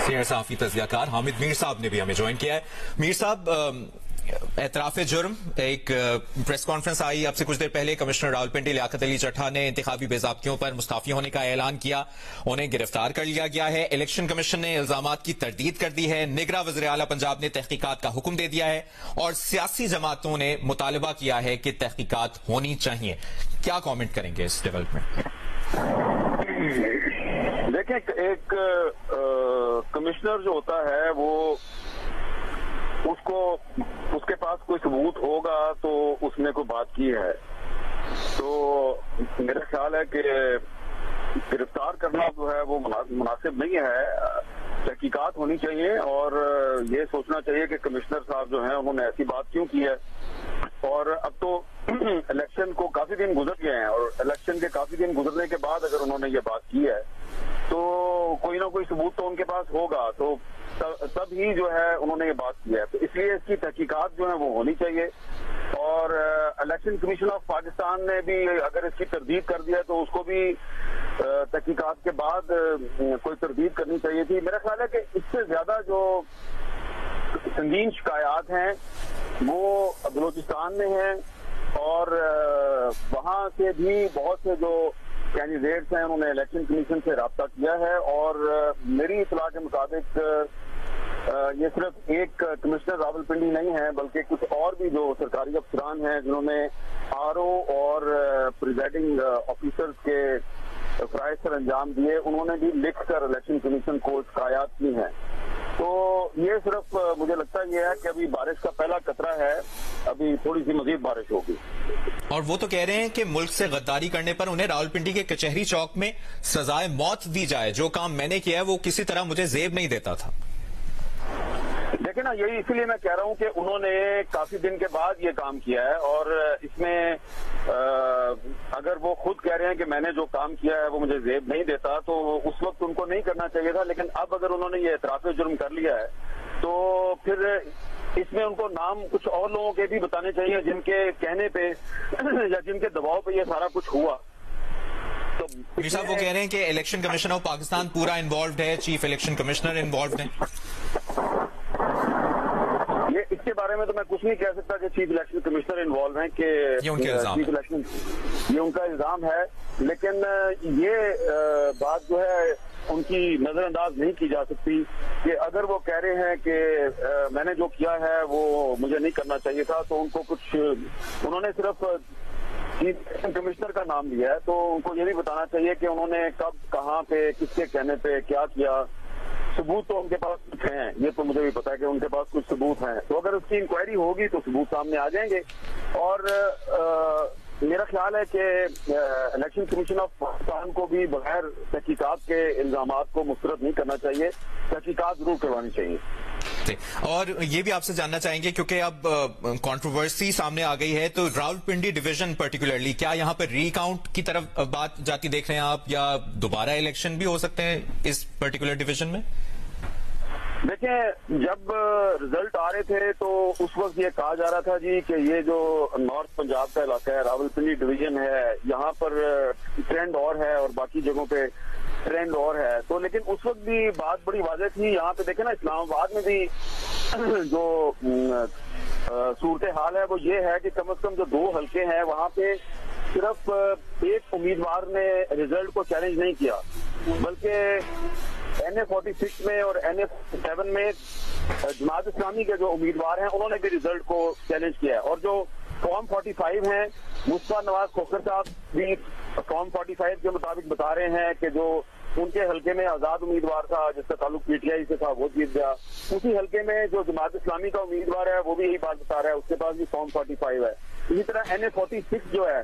Senior صحافی تجزیہ کار حامد میر صاحب نے بھی ہمیں جوائن کیا ہے۔ میر صاحب، اعتراف جرم ایک پریس کانفرنس آئی آپ سے کچھ دیر پہلے، کمشنر راولپنڈی لیاقت علی چٹھا نے انتخابی بے ضابطگیوں پر مستعفی ہونے کا اعلان کیا، انہیں گرفتار کر لیا گیا ہے۔ الیکشن کمیشن نے الزامات کی تردید کر دی ہے، نگراں وزیر اعلیٰ پنجاب نے تحقیقات کا حکم دے دیا ہے اور سیاسی جماعتوں نے مطالبہ کیا ہے کہ تحقیقات ہونی چاہیے۔ کیا کامنٹ کریں گے اس ڈیولپمنٹ؟ دیکھیں، ایک کمشنر جو ہوتا ہے وہ اس کے پاس کوئی ثبوت ہوگا تو اس نے کوئی بات کی ہے، تو میرا خیال ہے کہ گرفتار کرنا جو ہے وہ مناسب نہیں ہے۔ تحقیقات ہونی چاہیے اور یہ سوچنا چاہیے کہ کمشنر صاحب جو ہیں انہوں نے ایسی بات کیوں کی ہے، اور اب تو الیکشن کو کافی دن گزر گئے ہیں، اور الیکشن کے کافی دن گزرنے کے بعد اگر انہوں نے یہ بات کی ہے تو کوئی نہ کوئی ثبوت تو ان کے پاس ہوگا، تو تب ہی جو ہے انہوں نے یہ بات کی ہے، تو اس لیے اس کی تحقیقات جو ہیں وہ ہونی چاہیے۔ اور الیکشن کمیشن آف پاکستان نے بھی اگر اس کی تردید کر دیا تو اس کو بھی تحقیقات کے بعد کوئی تردید کرنی چاہیے تھی۔ میرا خیال ہے کہ اس سے زیادہ جو سنگین شکایات ہیں وہ بلوچستان میں ہیں، اور وہاں سے بھی بہت سے جو کینڈیڈیٹس ہیں انہوں نے الیکشن کمیشن سے رابطہ کیا ہے، اور میری اطلاع کے مطابق یہ صرف ایک کمشنر راولپنڈی نہیں ہے بلکہ کچھ اور بھی جو سرکاری افسران ہیں جنہوں نے آر او اور پریزائڈنگ آفیسرز کے فرائض سر انجام دیے، انہوں نے بھی لکھ کر الیکشن کمیشن کو شکایات کی ہیں۔ تو یہ صرف مجھے لگتا یہ ہے کہ ابھی بارش کا پہلا قطرہ ہے، ابھی تھوڑی سی مزید بارش ہوگی۔ اور وہ تو کہہ رہے ہیں کہ ملک سے غداری کرنے پر انہیں راولپنڈی کے کچہری چوک میں سزائے موت دی جائے، جو کام میں نے کیا ہے وہ کسی طرح مجھے زیب نہیں دیتا تھا۔ دیکھیں نا، یہی اسی لیے میں کہہ رہا ہوں کہ انہوں نے کافی دن کے بعد یہ کام کیا ہے، اور اس میں اگر وہ خود کہہ رہے ہیں کہ میں نے جو کام کیا ہے وہ مجھے زیب نہیں دیتا تو اس وقت ان کو نہیں کرنا چاہیے تھا، لیکن اب اگر انہوں نے یہ اعتراف جرم کر لیا ہے تو پھر اس میں ان کو نام کچھ اور لوگوں کے بھی بتانے چاہیے جن کے کہنے پہ یا جن کے دباؤ پہ یہ سارا کچھ ہوا۔ میر صاحب، وہ کہہ رہے ہیں کہ الیکشن کمیشن آف پاکستان پورا انوالوڈ ہے، چیف الیکشن کمشنر انوالوڈ ہیں۔ اس کے بارے میں تو میں کچھ نہیں کہہ سکتا کہ چیف الیکشن کمشنر انوالو ہیں، کہ یہ ان کا الزام ہے، لیکن یہ بات جو ہے ان کی نظر انداز نہیں کی جا سکتی کہ اگر وہ کہہ رہے ہیں کہ میں نے جو کیا ہے وہ مجھے نہیں کرنا چاہیے تھا، تو ان کو کچھ انہوں نے صرف چیف الیکشن کمشنر کا نام لیا ہے، تو ان کو یہ بھی بتانا چاہیے کہ انہوں نے کب، کہاں پہ، کس کے کہنے پہ کیا کیا۔ ثبوت تو ان کے پاس کچھ ہیں، یہ تو مجھے بھی پتا ہے کہ ان کے پاس کچھ ثبوت ہیں، تو اگر اس کی انکوائری ہوگی تو ثبوت سامنے آ جائیں گے۔ اور میرا خیال ہے کہ الیکشن کمیشن آف پاکستان کو بھی بغیر تحقیقات کے الزامات کو مسترد نہیں کرنا چاہیے، تحقیقات ضرور کروانی چاہیے۔ اور یہ بھی آپ سے جاننا چاہیں گے کیونکہ اب کنٹروورسی سامنے آ گئی ہے، تو راولپنڈی ڈویژن پرٹیکولرلی کیا یہاں پر ری کاؤنٹ کی طرف بات جاتی دیکھ رہے ہیں آپ، یا دوبارہ الیکشن بھی ہو سکتے ہیں اس پرٹیکولر ڈویژن میں؟ دیکھیں، جب رزلٹ آ رہے تھے تو اس وقت یہ کہا جا رہا تھا جی کہ یہ جو نارتھ پنجاب کا علاقہ ہے، راولپنڈی ڈویژن ہے، یہاں پر ٹرینڈ اور ہے اور باقی جگہوں پہ ٹرینڈ اور ہے، تو لیکن اس وقت بھی بات بڑی واضح تھی۔ یہاں پہ دیکھیں نا، اسلام آباد میں بھی جو صورتحال ہے وہ یہ ہے کہ کم از کم جو 2 حلقے ہیں وہاں پہ صرف ایک امیدوار نے رزلٹ کو چیلنج نہیں کیا، بلکہ NA-46 میں اور NA-47 میں جماعت اسلامی کے جو امیدوار ہیں انہوں نے بھی رزلٹ کو چیلنج کیا ہے، اور جو فارم 45 ہیں، مصطفیٰ نواز کھوکھر صاحب بھی فارم 45 کے مطابق بتا رہے ہیں کہ جو ان کے حلقے میں آزاد امیدوار تھا جس کا تعلق PTI سے تھا وہ جیت گیا، اسی حلقے میں جو جماعت اسلامی کا امیدوار ہے وہ بھی یہی بات بتا رہا ہے، اس کے پاس بھی فارم 45 ہے۔ اسی طرح NA-46 جو ہے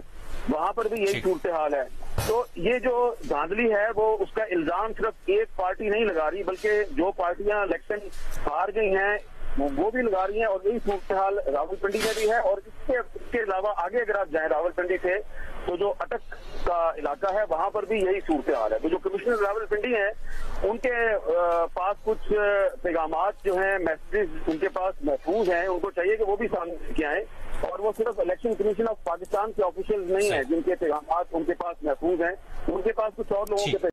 وہاں پر بھی یہی صورتحال ہے۔ تو یہ جو دھاندلی ہے وہ اس کا الزام صرف ایک پارٹی نہیں لگا رہی، بلکہ جو پارٹیاں الیکشن ہار گئی ہیں وہ بھی لگا رہی ہیں، اور یہی صورتحال راولپنڈی میں بھی ہے۔ اور اس کے علاوہ آگے اگر آپ جائیں راولپنڈی سے تو جو اٹک کا علاقہ ہے وہاں پر بھی یہی صورتحال ہے۔ تو جو کمشنر راولپنڈی ہیں ان کے پاس کچھ پیغامات جو ہیں، میسیجز ان کے پاس محفوظ ہیں، ان کو چاہیے کہ وہ بھی سامنے کے آئیں، اور وہ صرف الیکشن کمیشن آف پاکستان کے آفیشلز نہیں ہیں جن کے پیغامات ان کے پاس محفوظ ہیں، ان کے پاس کچھ اور لوگوں کے